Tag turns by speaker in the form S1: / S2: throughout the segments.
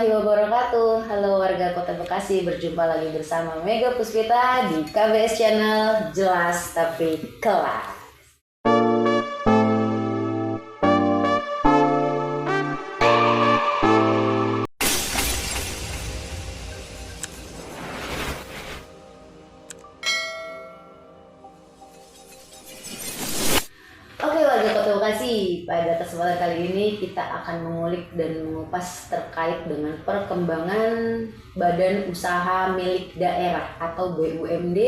S1: warahmatullahi wabarakatuh. Halo warga Kota Bekasi, berjumpa lagi bersama Mega Puspita di KBS Channel Jelas Tapi Kelas. Oke warga Kota Bekasi, pada kesempatan kali ini kita akan mengulik dan mengupas terkait dengan perkembangan Badan Usaha Milik Daerah atau BUMD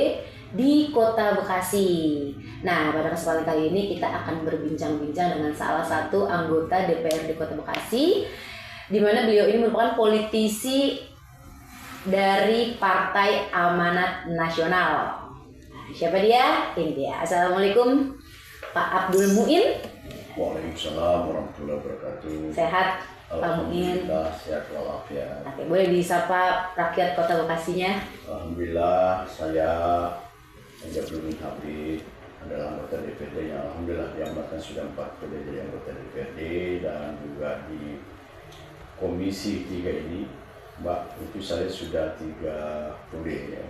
S1: di Kota Bekasi. Nah, pada kesempatan kali ini kita akan berbincang-bincang dengan salah satu anggota DPRD Kota Bekasi, di mana beliau ini merupakan politisi dari Partai Amanat Nasional. Nah, siapa dia? Ini dia. Assalamualaikum Pak Abdul Muin.
S2: Waalaikumsalam warahmatullahi wabarakatuh.
S1: Sehat Pak Muin?
S2: Alhamdulillah sehat walafiat.
S1: Oke, boleh disapa rakyat Kota Bekasinya?
S2: Alhamdulillah saya Abdul Habib adalah anggota DPRD yang alhamdulillah diamanatkan sudah 4 periode jadi anggota DPRD dan juga di Komisi 3 ini Mbak, itu saya sudah 3 periode ya.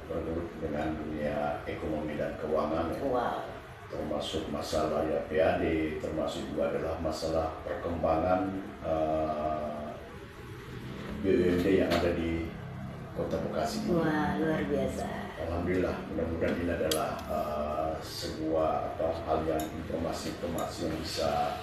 S2: Bergelut dengan dunia ekonomi dan keuangan ya.
S1: Wow.
S2: Termasuk masalah ya PAD, termasuk juga adalah masalah perkembangan BUMD yang ada di Kota Bekasi.
S1: Wah, luar biasa.
S2: Alhamdulillah, mudah-mudahan ini adalah sebuah hal yang informasi-informasi yang bisa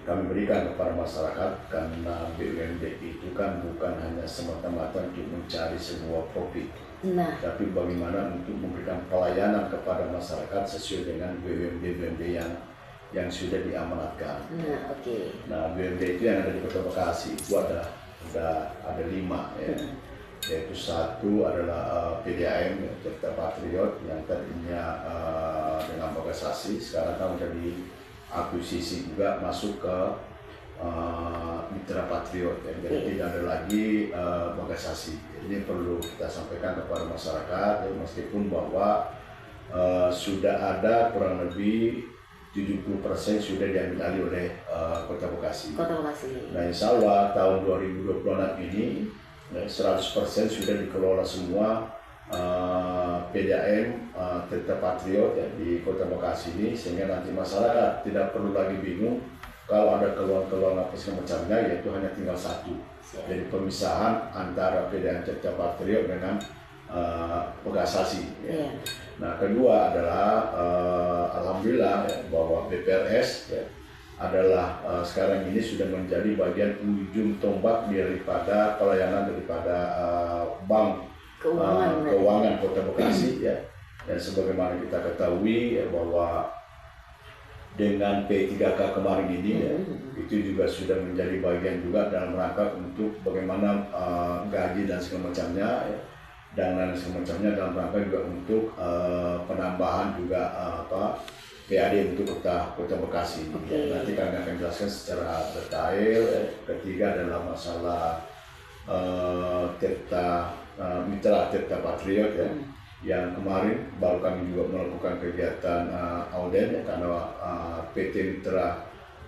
S2: kami berikan kepada masyarakat, karena BUMD itu kan bukan hanya semata-mata untuk mencari sebuah profit.
S1: Nah,
S2: Tapi bagaimana untuk memberikan pelayanan kepada masyarakat sesuai dengan BUMD yang sudah diamanatkan.
S1: nah, oke.
S2: Nah, BUMD itu yang ada di Kota Bekasi itu ada 5 ya. Yaitu satu adalah PDAM, Tirta Patriot, yang tadinya dengan Bagasasi, sekarang kan sudah diakuisisi juga masuk ke Mitra Patriot ya. Jadi tidak ada lagi Bagasasi. Ini perlu kita sampaikan kepada masyarakat ya, meskipun bahwa sudah ada kurang lebih 70% sudah diambil alih oleh Kota Bekasi.
S1: Kota Bekasi.
S2: Nah, insya Allah tahun 2026 ini 100% sudah dikelola semua PDAM Tirta Patriot ya, di Kota Bekasi ini, sehingga nanti masyarakat tidak perlu lagi bingung kalau ada keluhan-keluhan apa semacamnya, yaitu hanya tinggal satu. Jadi pemisahan antara PDAM Tirta Patriot dengan Bagasasi ya. Nah, kedua adalah alhamdulillah ya, bahwa BPRS ya, adalah sekarang ini sudah menjadi bagian ujung tombak daripada pelayanan daripada Bank Keuangan Kota Bekasi ya. Dan sebagaimana kita ketahui ya, bahwa dengan P3K kemarin ini ya, itu juga sudah menjadi bagian juga dalam rangka untuk bagaimana gaji dan segala macamnya ya, dan lain semacamnya, dalam rangka juga untuk penambahan juga PAD untuk Kota Bekasi.
S1: Okay.
S2: Nanti kami akan jelaskan secara detail. Ketiga adalah masalah Mitra Tirta Patriot ya, yang kemarin baru kami juga melakukan kegiatan audit ya, karena PT Mitra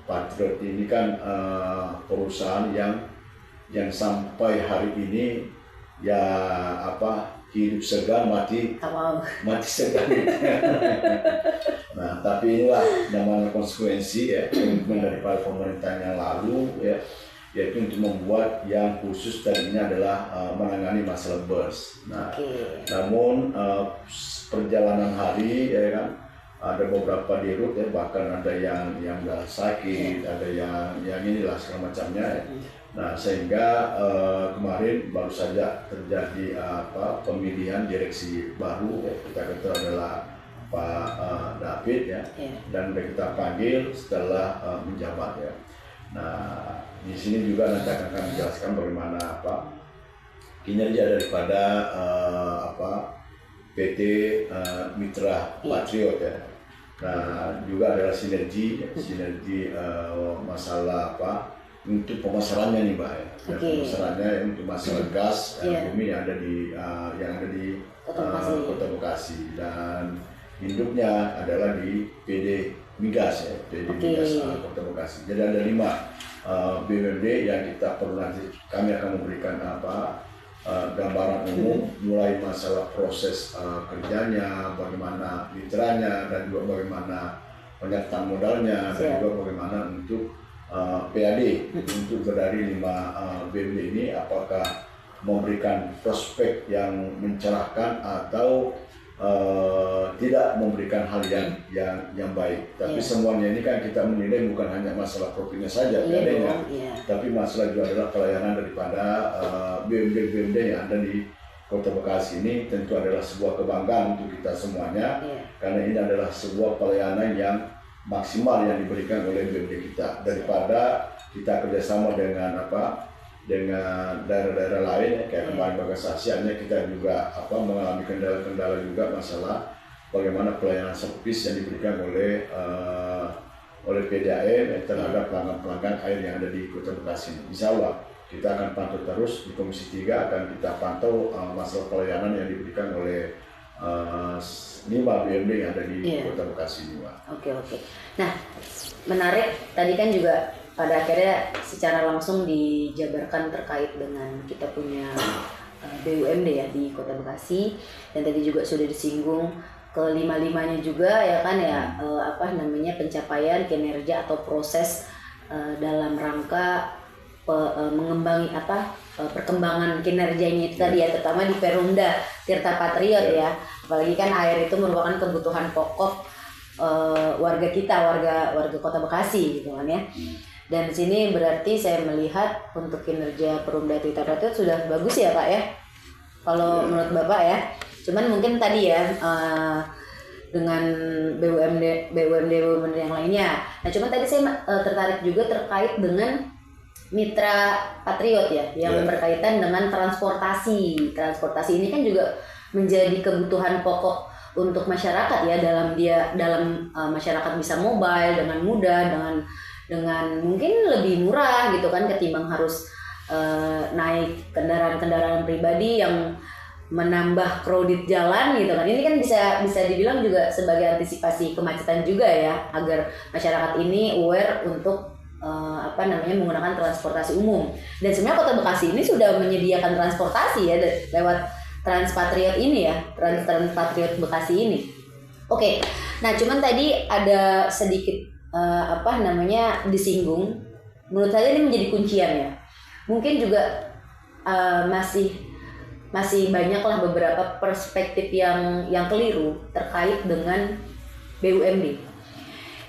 S2: Patriot ini kan perusahaan yang sampai hari ini ya hidup segan mati segan. Nah, tapi inilah namanya konsekuensi ya, komitmen daripada pemerintahan yang lalu ya, yaitu untuk membuat yang khusus tadinya adalah menangani masalah BERS. Nah, namun perjalanan hari ya kan, ada beberapa dirut ya, bahkan ada yang udah sakit, ada yang inilah segala macamnya ya. Nah, sehingga kemarin baru saja terjadi pemilihan direksi baru ya. Kita ketahui adalah Pak David ya, dan kita panggil setelah menjabat ya. Nah, di sini juga nanti akan kami jelaskan bagaimana kinerja daripada PT Mitra Patriot ya. Nah, juga adalah sinergi masalah untuk pemasarannya nih Mbak ya. Dan pemasarannya untuk masalah gas bumi yang ada di Kota Bekasi, dan induknya adalah di PD migas ya, jadi migas Kota Bekasi. Jadi ada 5 BUMD yang kita perlu nanti kami akan memberikan gambaran umum, mulai masalah proses kerjanya, bagaimana mitranya, dan juga bagaimana penyertaan modalnya, dan juga bagaimana untuk PAD untuk dari 5 BUMD ini apakah memberikan prospek yang mencerahkan atau tidak memberikan hal yang baik. Tapi semuanya ini kan kita menilai bukan hanya masalah profitnya saja, tapi masalah juga adalah pelayanan daripada BUMD yang ada di Kota Bekasi ini tentu adalah sebuah kebanggaan untuk kita semuanya, karena ini adalah sebuah pelayanan yang maksimal yang diberikan oleh BUMD kita, daripada kita kerjasama dengan daerah-daerah lain kayak kemarin Bagasasiannya kita juga mengalami kendala-kendala juga masalah bagaimana pelayanan servis yang diberikan oleh PDAM terhadap pelanggan-pelanggan air yang ada di Kota Bekasi. Insya Allah kita akan pantau terus di Komisi 3, akan kita pantau masalah pelayanan yang diberikan oleh 5 BUMD yang ada di Kota Bekasi juga.
S1: Oke. Nah, menarik tadi kan juga pada akhirnya secara langsung dijabarkan terkait dengan kita punya BUMD ya di Kota Bekasi, dan tadi juga sudah disinggung ke-5-5-nya juga ya kan ya, pencapaian kinerja atau proses dalam rangka mengembangi perkembangan kinerjanya itu tadi ya, terutama di Perumda Tirta Patriot ya. Apalagi kan air itu merupakan kebutuhan pokok warga kita, warga Kota Bekasi gitu kan ya. Dan di sini berarti saya melihat untuk kinerja Perumda Tirta Patriot sudah bagus ya Pak ya, kalau menurut Bapak ya. Cuman mungkin tadi ya dengan BUMD yang lainnya. Nah cuman tadi saya tertarik juga terkait dengan Mitra Patriot ya, yang berkaitan dengan transportasi. Transportasi ini kan juga menjadi kebutuhan pokok untuk masyarakat ya, dalam masyarakat bisa mobile dengan mudah, dengan mungkin lebih murah gitu kan, ketimbang harus naik kendaraan pribadi yang menambah crowded jalan gitu kan. Ini kan bisa dibilang juga sebagai antisipasi kemacetan juga ya, agar masyarakat ini aware untuk menggunakan transportasi umum. Dan sebenarnya Kota Bekasi ini sudah menyediakan transportasi ya lewat Transpatriot ini ya, Transpatriot Bekasi ini. Oke. Nah, cuman tadi ada sedikit disinggung. Menurut saya ini menjadi kuncian ya. Mungkin juga masih banyaklah beberapa perspektif yang keliru terkait dengan BUMD.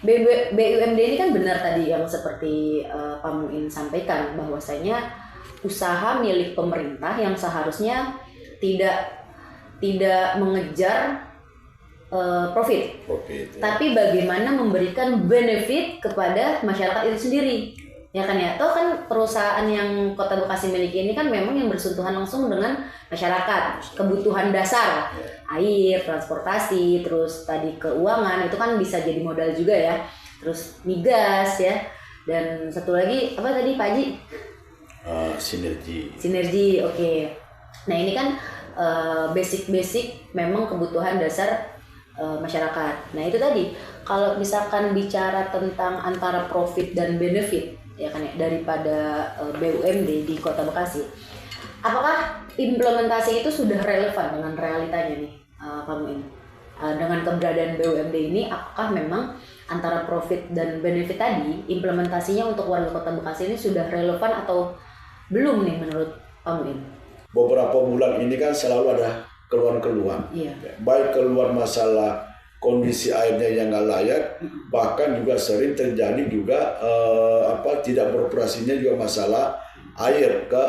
S1: BUMD ini kan benar tadi yang seperti Pak Muin sampaikan, bahwasanya usaha milik pemerintah yang seharusnya tidak mengejar profit, tapi bagaimana memberikan benefit kepada masyarakat itu sendiri, ya kan ya. Toh kan perusahaan yang Kota Bekasi miliki ini kan memang yang bersentuhan langsung dengan masyarakat, kebutuhan dasar, air, transportasi, terus tadi keuangan itu kan bisa jadi modal juga ya, terus migas ya, dan satu lagi apa tadi Pak Haji? Sinergi, oke. Nah ini kan basic memang kebutuhan dasar masyarakat. Nah itu tadi, kalau misalkan bicara tentang antara profit dan benefit ya kan ya, daripada BUMD di Kota Bekasi, apakah implementasi itu sudah relevan dengan realitanya nih Pak Muin? Dengan keberadaan BUMD ini, apakah memang antara profit dan benefit tadi implementasinya untuk warga Kota Bekasi ini sudah relevan atau belum nih menurut Pak Muin?
S2: Beberapa bulan ini kan selalu ada keluhan-keluhan, baik keluar masalah kondisi airnya yang nggak layak, bahkan juga sering terjadi juga tidak beroperasinya juga masalah air ke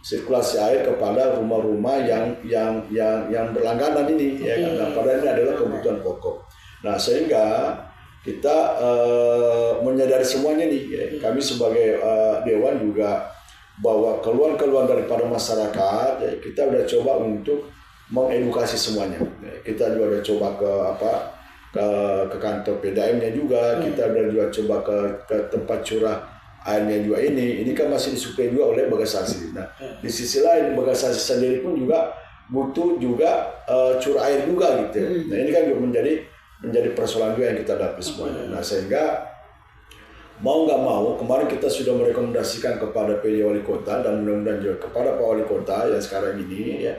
S2: sirkulasi air kepada rumah-rumah yang berlangganan ini, ya kan? Padahal ini adalah kebutuhan pokok. Nah sehingga kita menyadari semuanya nih, kami sebagai Dewan juga bahwa keluhan-keluhan daripada masyarakat, kita udah coba untuk mengedukasi semuanya. Kita juga udah coba ke kantor PDAM-nya juga, kita udah juga coba ke tempat curah airnya juga ini kan masih disuplai juga oleh Bagasasi. Nah, di sisi lain Bagasasi sendiri pun juga butuh juga curah air juga gitu. Nah, ini kan juga menjadi menjadi persoalan juga yang kita hadapi semuanya. Nah sehingga mau nggak mau kemarin kita sudah merekomendasikan kepada PJ Wali Kota dan mudah-mudahan juga kepada Pak Wali Kota yang sekarang ini ya,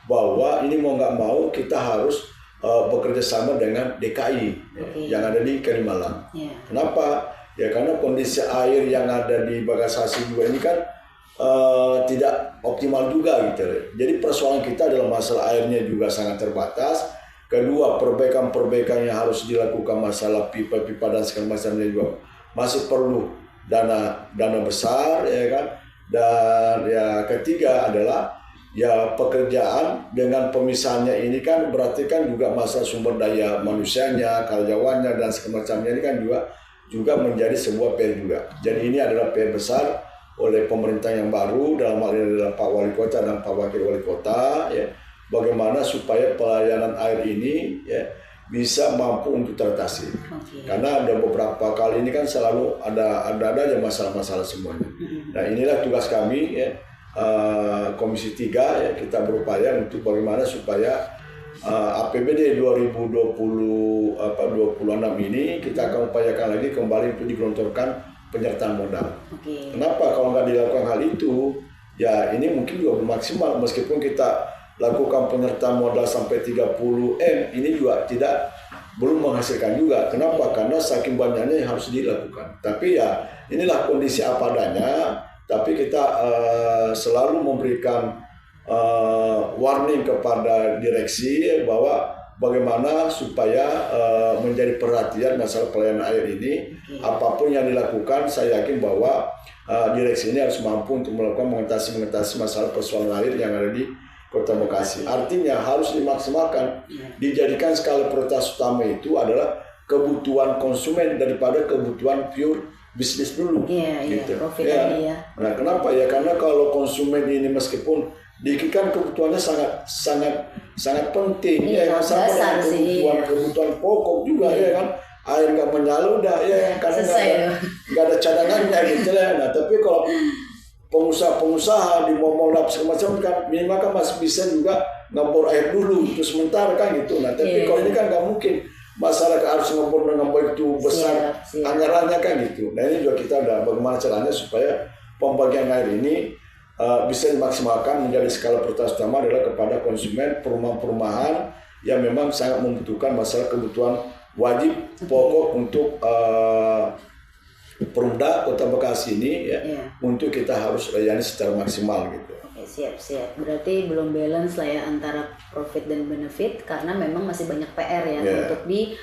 S2: bahwa ini mau nggak mau kita harus bekerja sama dengan DKI yang ada di Kalimalang. Kenapa? Ya karena kondisi air yang ada di Bagasasi juga ini kan tidak optimal juga gitu. Jadi persoalan kita adalah masalah airnya juga sangat terbatas. Kedua, perbaikan-perbaikan yang harus dilakukan masalah pipa-pipa dan segala macamnya juga masih perlu dana besar ya kan. Dan ya ketiga adalah ya pekerjaan dengan pemisahannya ini kan berarti kan juga masalah sumber daya manusianya, karyawannya dan segala macamnya ini kan juga menjadi sebuah PR juga. Jadi ini adalah PR besar oleh pemerintah yang baru, dalam hal ini adalah Pak Wali Kota dan Pak Wakil Wali Kota ya. Bagaimana supaya pelayanan air ini ya bisa mampu untuk teratasi. Karena ada beberapa kali ini kan selalu ada aja masalah-masalah semuanya. Nah inilah tugas kami ya, Komisi 3 ya, kita berupaya untuk bagaimana supaya APBD 2026 ini kita akan upayakan lagi kembali untuk digelontorkan penyertaan modal. Kenapa kalau nggak dilakukan hal itu ya ini mungkin juga belum maksimal, meskipun kita lakukan penyertaan modal sampai 30 M ini juga belum menghasilkan juga. Kenapa? Karena saking banyaknya yang harus dilakukan. Tapi ya inilah kondisi apa adanya. Tapi kita selalu memberikan warning kepada direksi bahwa bagaimana supaya menjadi perhatian masalah pelayanan air ini. Apapun yang dilakukan, saya yakin bahwa direksi ini harus mampu untuk melakukan mengatasi masalah persoalan air yang ada di Kota Bekasi. Artinya harus dimaksimalkan, dijadikan skala prioritas utama itu adalah kebutuhan konsumen daripada kebutuhan pure bisnis dulu. Gitu. Nah, kenapa ya? Karena kalau konsumen ini meskipun dikit kan kebutuhannya sangat penting ya, sama dengan kebutuhan pokok juga ya kan. Air nggak menyala udah ya, karena nggak ada cadangannya gitu ya. Nah, tapi kalau pengusaha di mall segala macam kan minimal kan masih bisa juga ngebor air dulu untuk sementara kan gitu. Nah tapi kalau ini kan nggak mungkin, masyarakat harus ngebor dengan begitu besar anggarannya kan gitu. Nah ini juga kita ada bagaimana caranya supaya pembagian air ini bisa dimaksimalkan menjadi skala prioritas utama adalah kepada konsumen perumahan-perumahan yang memang sangat membutuhkan masalah kebutuhan wajib pokok untuk Perumda Kota Bekasi ini ya, untuk kita harus layani secara maksimal gitu.
S1: Siap. Berarti belum balance lah ya antara profit dan benefit karena memang masih banyak PR ya untuk di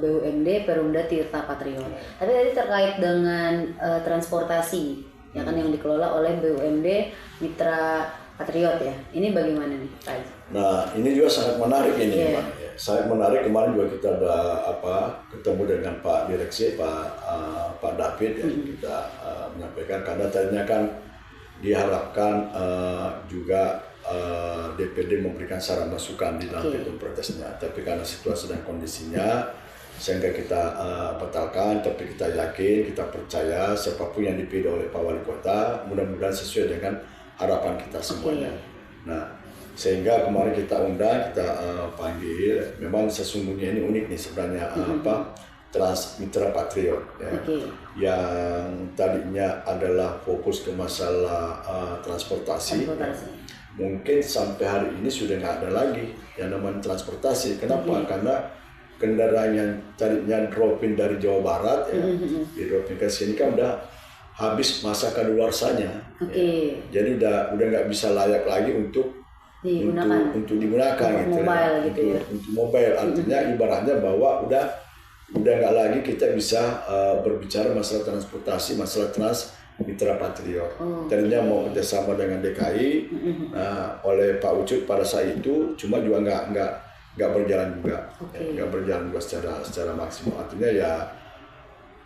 S1: BUMD Perumda Tirta Patriot. Tapi tadi terkait dengan transportasi ya kan yang dikelola oleh BUMD Mitra Patriot ya. Ini bagaimana nih Pak?
S2: Nah ini juga sangat menarik ini Pak. Sangat menarik, kemarin juga kita ada ketemu dengan Pak Direksi Pak David ya, kita menyampaikan karena tadinya kan diharapkan juga DPD memberikan saran masukan di dalam petitum protesnya, tapi karena situasi dan kondisinya sehingga kita batalkan. Tapi kita yakin, kita percaya siapapun yang dipilih oleh Pak Wali Kota mudah-mudahan sesuai dengan harapan kita semuanya. Nah sehingga kemarin kita undang, kita panggil. Memang sesungguhnya ini unik nih sebenarnya Mitra Patriot ya, yang tadinya adalah fokus ke masalah transportasi. Mungkin sampai hari ini sudah nggak ada lagi yang namanya transportasi. Kenapa? Karena kendaraan yang tadinya drop-in dari Jawa Barat ya, di drop-in ke sini kan udah habis masa kadaluarsanya. Jadi udah nggak bisa layak lagi untuk digunakan gitu
S1: mobile
S2: ya.
S1: Gitu ya.
S2: Untuk mobile artinya ibaratnya bahwa udah nggak lagi kita bisa berbicara masalah transportasi, masalah Mitra Patriot. Tadinya mau kerjasama dengan DKI, oleh Pak Ucut pada saat itu, cuma juga nggak berjalan juga, nggak berjalan juga secara maksimal. Artinya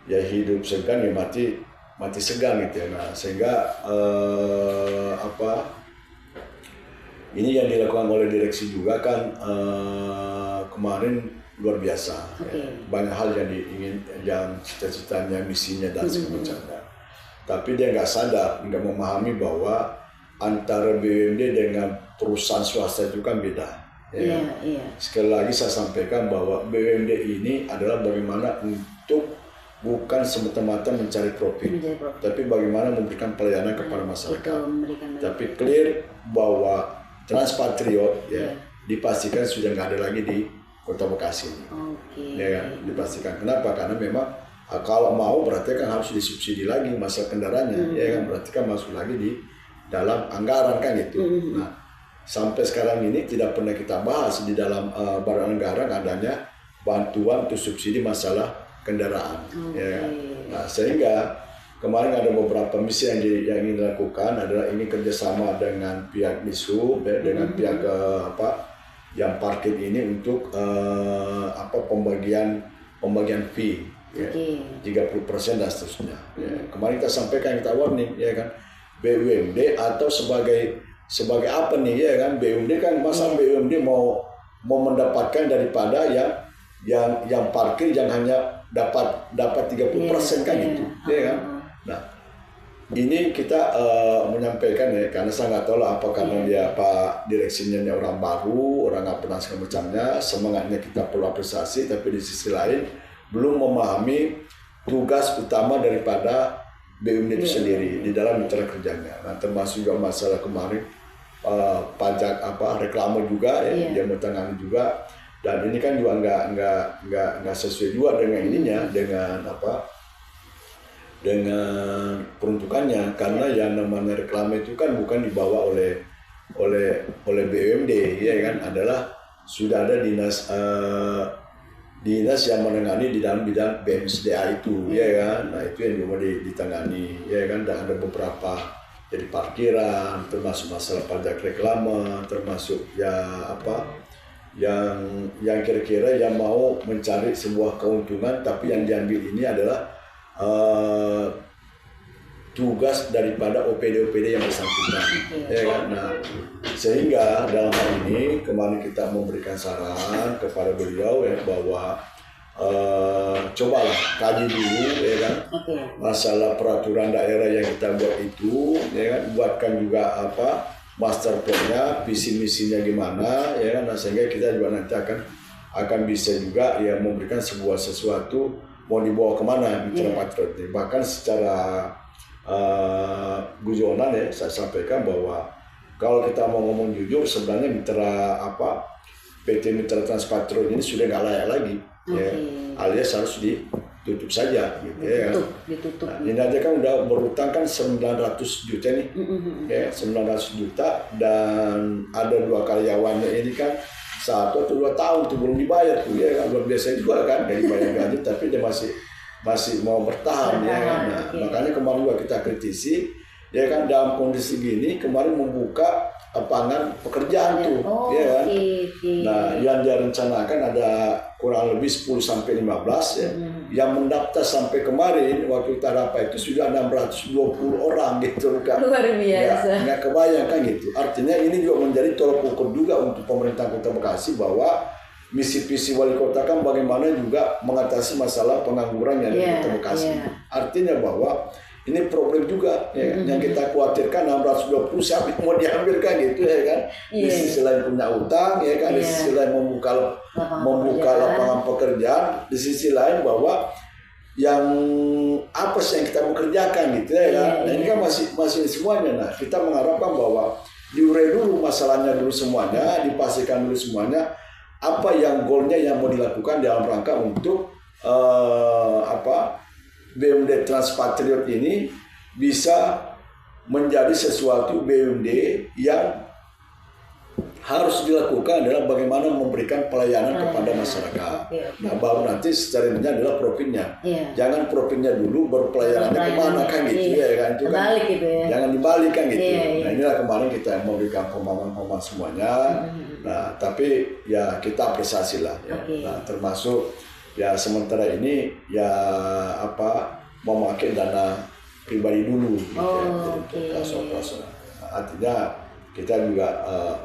S2: ya hidup segan ya mati segan gitu ya. Nah sehingga ini yang dilakukan oleh direksi juga kan kemarin luar biasa. Ya. Banyak hal yang cita-citanya, misinya dan segala macamnya. Tapi dia nggak sadar, nggak memahami bahwa antara BUMD dengan perusahaan swasta itu kan beda. Ya. Sekali lagi saya sampaikan bahwa BUMD ini adalah bagaimana untuk bukan semata-mata mencari profit, tapi bagaimana memberikan pelayanan kepada masyarakat. Tapi clear bahwa Transpatriot dipastikan sudah nggak ada lagi di Kota Bekasi. Ya kan? Dipastikan. Kenapa? Karena memang kalau mau berarti kan harus disubsidi lagi masa kendaraannya, ya kan? Berarti kan masuk lagi di dalam anggaran kan gitu. Nah, sampai sekarang ini tidak pernah kita bahas di dalam barang anggaran adanya bantuan untuk subsidi masalah kendaraan. Ya. Nah, sehingga kemarin ada beberapa misi yang ingin dilakukan adalah ini kerjasama dengan pihak MISHub, dengan pihak yang parkir ini untuk pembagian fee, 30% dan seterusnya. Ya. Kemarin kita sampaikan, kita warning, ya kan, BUMD atau sebagai apa nih, ya kan, BUMD kan masa BUMD mau mendapatkan daripada yang parkir yang hanya dapat 30% kan gitu, ya kan. Nah, ini kita menyampaikan ya, karena saya nggak tahu lah apa karena dia Pak direksinya orang baru, orang nggak pernah segala macamnya, semangatnya kita perlu apresiasi, tapi di sisi lain belum memahami tugas utama daripada BUMD itu sendiri di dalam cara kerjanya. Nah, termasuk juga masalah kemarin pajak reklame juga ya, dia menangani juga, dan ini kan juga nggak sesuai juga dengan ininya, dengan peruntukannya, karena yang namanya reklame itu kan bukan dibawa oleh BUMD, ya kan, adalah sudah ada dinas yang menangani di dalam bidang BMSDA itu, ya kan. Nah, itu yang juga ditangani, ya kan, dan ada beberapa jadi parkiran, termasuk masalah pajak reklame, termasuk yang kira-kira yang mau mencari sebuah keuntungan, tapi yang diambil ini adalah tugas daripada OPD yang bersangkutan, ya kan. Nah, sehingga dalam hal ini kemarin kita memberikan saran kepada beliau ya, bahwa cobalah kaji dulu, ya kan, masalah peraturan daerah yang kita buat itu, ya kan, buatkan juga master plan-nya, visi misinya gimana, ya kan. Nah, sehingga kita juga nanti akan bisa juga ya memberikan sesuatu mau dibawa kemana Mitra Patriot ini. Bahkan secara guyonan ya, saya sampaikan bahwa kalau kita mau ngomong jujur, sebenarnya PT Mitra Transpatriot ini sudah nggak layak lagi, ya, alias harus ditutup saja, gitu, ya.
S1: Ditutup.
S2: Nah, ini aja kan udah berutang kan 900 juta nih, ya, 900 juta, dan ada 2 karyawannya ini kan 1 atau 2 tahun tuh belum dibayar tuh, ya kan, luar biasa juga kan, dari bayar gaji tapi dia masih mau bertahan, ya kan. Nah, makanya kemarin juga kita kritisi, ya kan, dalam kondisi gini kemarin membuka lapangan pekerjaan tuh, ya kan. Nah, yang direncanakan ada kurang lebih 10-15 ya, yang mendaftar sampai kemarin waktu kita rapat itu sudah 620 orang gitu kan.
S1: Luar biasa.
S2: Nggak kebayang kan gitu. Artinya ini juga menjadi tolak ukur juga untuk pemerintah Kota Bekasi, bahwa misi visi wali kota kan bagaimana juga mengatasi masalah pengangguran yang di Kota Bekasi. Artinya bahwa ini problem juga, ya, yang kita khawatirkan 620 siapa mau diambil kan gitu, ya kan. Di sisi lain punya utang, ya kan, di sisi lain membuka lapangan pekerjaan, di sisi lain bahwa yang apa sih yang kita mau kerjakan gitu, ya kan. Nah, ini kan masih semuanya. Nah, kita mengharapkan bahwa diurai dulu masalahnya dulu semuanya, dipastikan dulu semuanya apa yang goalnya yang mau dilakukan dalam rangka untuk BUMD Transpatriot ini bisa menjadi sesuatu BUMD yang harus dilakukan adalah bagaimana memberikan pelayanan kepada masyarakat. Nah, baru nanti secara ini adalah profitnya. Jangan profitnya dulu baru pelayanannya kemana kan gitu, ya kan. Itu kan gitu, ya. Jangan dibalik kan gitu. Nah, inilah kemarin kita memberikan pemahaman semuanya. Nah, tapi ya kita apresiasi lah, ya. Nah, termasuk ya sementara ini ya memakai dana pribadi dulu gitu, untuk operasional. Nah, artinya kita juga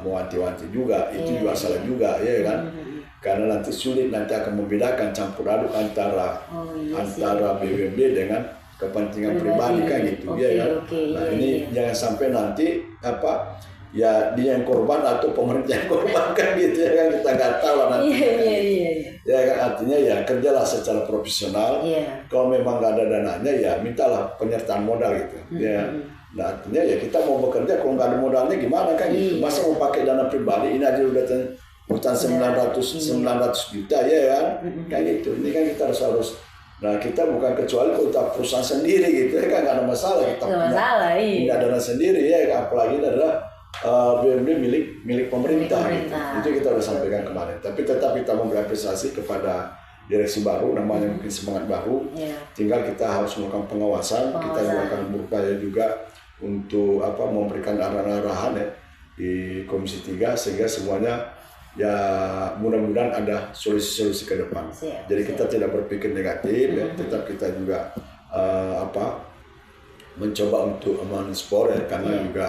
S2: mewanti-wanti juga, itu juga salah juga, ya kan. Karena nanti sulit, nanti akan membedakan campur aduk antara BUMD dengan kepentingan pribadi kan gitu, ya kan. Nah, ini jangan sampai nanti ya dia yang korban atau pemerintah yang korban kan gitu ya kan, kita nggak tahu nanti.
S1: Iya.
S2: Ya kan, artinya ya kerjalah secara profesional. Kalau memang nggak ada dananya ya mintalah penyertaan modal gitu. Ya. Nah, artinya ya kita mau bekerja kalau nggak ada modalnya gimana kan gitu. Masa mau pakai dana pribadi, ini aja udah utang 900 juta ya kan. Kayak gitu. Ini kan kita harus. Nah, kita bukan kecuali kalau kita perusahaan sendiri gitu ya kan, nggak ada masalah. Kita punya dana sendiri ya, apalagi ini adalah BUMD milik pemerintah. Gitu. Itu kita udah sampaikan kemarin. Tapi tetap kita memberi apresiasi kepada direksi baru, namanya mungkin semangat baru. Tinggal kita harus melakukan pengawasan. Kita juga akan berupaya juga untuk memberikan arahan-arahan ya di Komisi 3 sehingga semuanya ya mudah-mudahan ada solusi-solusi ke depan. Jadi kita tidak berpikir negatif ya, tetap kita juga mencoba untuk menspor ya, karena juga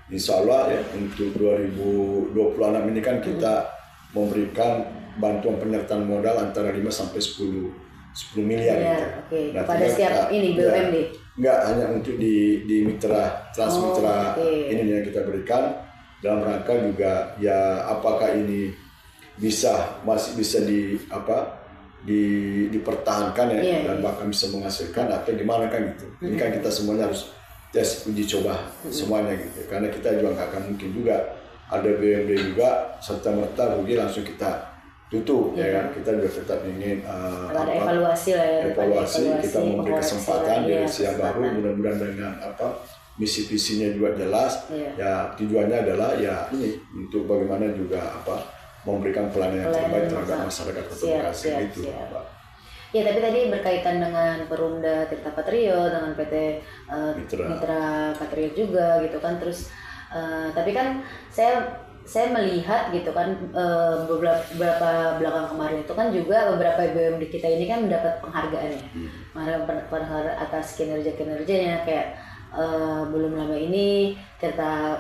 S2: insya Allah ya untuk 2026 ini kan kita memberikan bantuan penyertaan modal antara 5 sampai 10 miliar gitu.
S1: Nah, pada setiap ini BUMD.
S2: Enggak hanya untuk di mitra Transmitra ini yang kita berikan dalam rangka juga ya apakah ini masih bisa dipertahankan ya dan bahkan bisa menghasilkan atau gimana kan gitu. Ini kan kita semuanya harus tes uji coba semuanya gitu, karena kita juga nggak akan mungkin juga ada BUMD juga serta merta rugi langsung kita tutup ya kan. Kita juga tetap ingin
S1: ada evaluasi lah ya,
S2: evaluasi kita memberi kesempatan direksi yang baru, mudah-mudahan dengan misi visinya juga jelas ya, tujuannya adalah ya ini untuk bagaimana juga memberikan pelayanan yang terbaik terhadap masyarakat Kota Bekasi gitu.
S1: Ya, tapi tadi berkaitan dengan Perumda Tirta Patriot dengan PT Mitra Patriot juga gitu kan. Terus tapi kan saya melihat gitu kan beberapa belakang kemarin itu kan juga beberapa BUMD kita ini kan mendapat penghargaan ya. Penghargaan atas kinerjanya kayak belum lama ini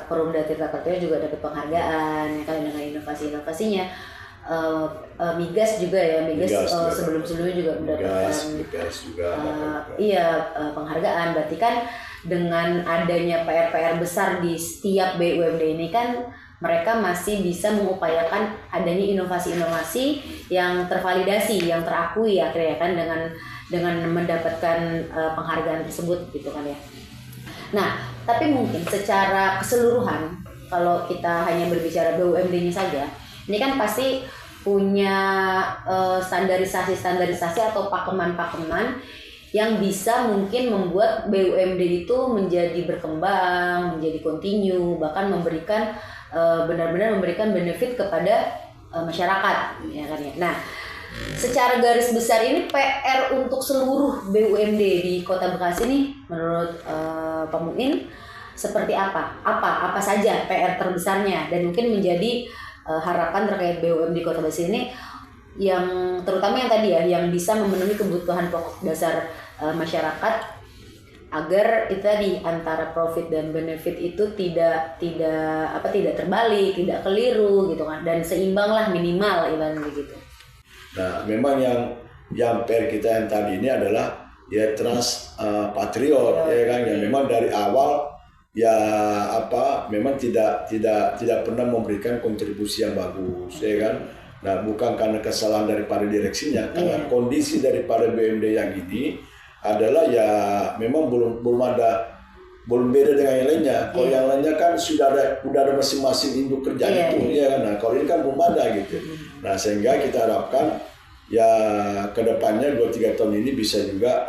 S1: Perumda Tirta Patriot juga dapat penghargaan ya kan dengan inovasinya. Migas juga ya, Migas sebelum-sebelumnya juga mendapatkan penghargaan. Berarti kan dengan adanya PR-PR besar di setiap BUMD ini kan mereka masih bisa mengupayakan adanya inovasi-inovasi yang tervalidasi, yang terakui akhirnya kan dengan mendapatkan penghargaan tersebut gitu kan ya. Nah, tapi mungkin secara keseluruhan kalau kita hanya berbicara BUMD-nya saja, ini kan pasti punya standarisasi atau pakeman-pakeman yang bisa mungkin membuat BUMD itu menjadi berkembang, menjadi kontinu, bahkan memberikan benar-benar memberikan benefit kepada masyarakat ya kan ya. Nah, secara garis besar ini PR untuk seluruh BUMD di Kota Bekasi nih menurut Pak Muin seperti apa? Apa saja PR terbesarnya dan mungkin menjadi harapan terkait BUMD Kota Bekasi ini yang terutama yang tadi ya, yang bisa memenuhi kebutuhan pokok dasar masyarakat agar itu tadi antara profit dan benefit itu tidak terbalik, tidak keliru gitu kan, dan seimbang lah minimal ibaratnya begitu.
S2: Nah, memang yang PR kita yang tadi ini adalah ya Trans Patriot ya kan, yang memang dari awal ya memang tidak pernah memberikan kontribusi yang bagus ya kan. Nah, bukan karena kesalahan daripada direksinya, karena kondisi daripada BUMD yang ini adalah ya memang belum beda dengan yang lainnya. Kalau yang lainnya kan sudah ada masing-masing induk kerja itu ya kan. Nah, kalau ini kan belum ada gitu. Nah, sehingga kita harapkan ya kedepannya 2-3 tahun ini bisa juga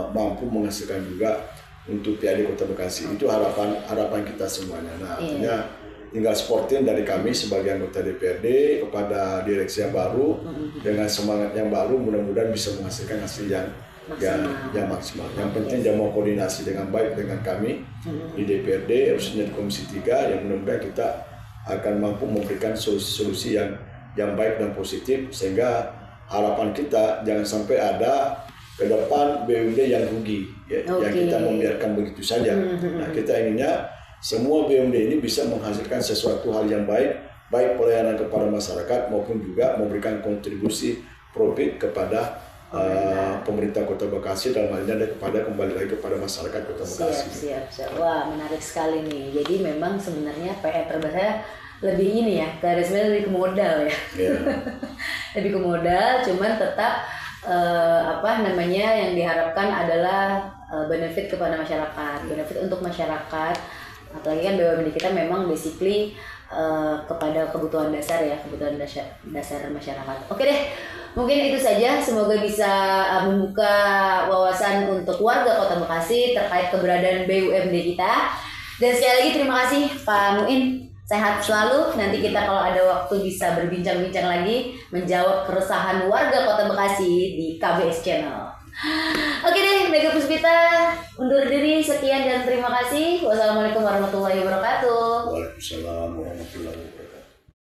S2: mampu menghasilkan juga untuk PAD Kota Bekasi. Itu harapan kita semuanya. Nah, artinya tinggal sportin dari kami sebagai anggota DPRD kepada direksi yang baru dengan semangat yang baru, mudah-mudahan bisa menghasilkan hasil yang maksimal. Yang penting dia mau koordinasi dengan baik dengan kami di DPRD, harusnya di Komisi 3, yang mudah-mudahan kita akan mampu memberikan solusi-solusi yang baik dan positif, sehingga harapan kita jangan sampai ada ke depan BUMD yang rugi ya, yang kita membiarkan begitu saja. Nah, kita inginnya semua BUMD ini bisa menghasilkan sesuatu hal yang baik pelayanan kepada masyarakat maupun juga memberikan kontribusi profit kepada pemerintah Kota Bekasi, dalam hal ini kembali lagi kepada masyarakat Kota Bekasi.
S1: Siap. Wah, menarik sekali nih. Jadi memang sebenarnya PR terbesar lebih ini ya, garisnya lebih ke modal ya.
S2: Yeah.
S1: Lebih ke modal, cuman tetap yang diharapkan adalah benefit kepada masyarakat, benefit untuk masyarakat. Apalagi kan BUMD kita memang basically kepada kebutuhan dasar ya, kebutuhan dasar masyarakat. Oke deh, mungkin itu saja. Semoga bisa membuka wawasan untuk warga Kota Bekasi terkait keberadaan BUMD kita. Dan sekali lagi terima kasih Pak Muin. Sehat selalu. Nanti kita kalau ada waktu bisa berbincang-bincang lagi menjawab keresahan warga Kota Bekasi di KBS Channel. Oke deh, Mega Puspita undur diri. Sekian dan terima kasih. Wassalamualaikum warahmatullahi wabarakatuh.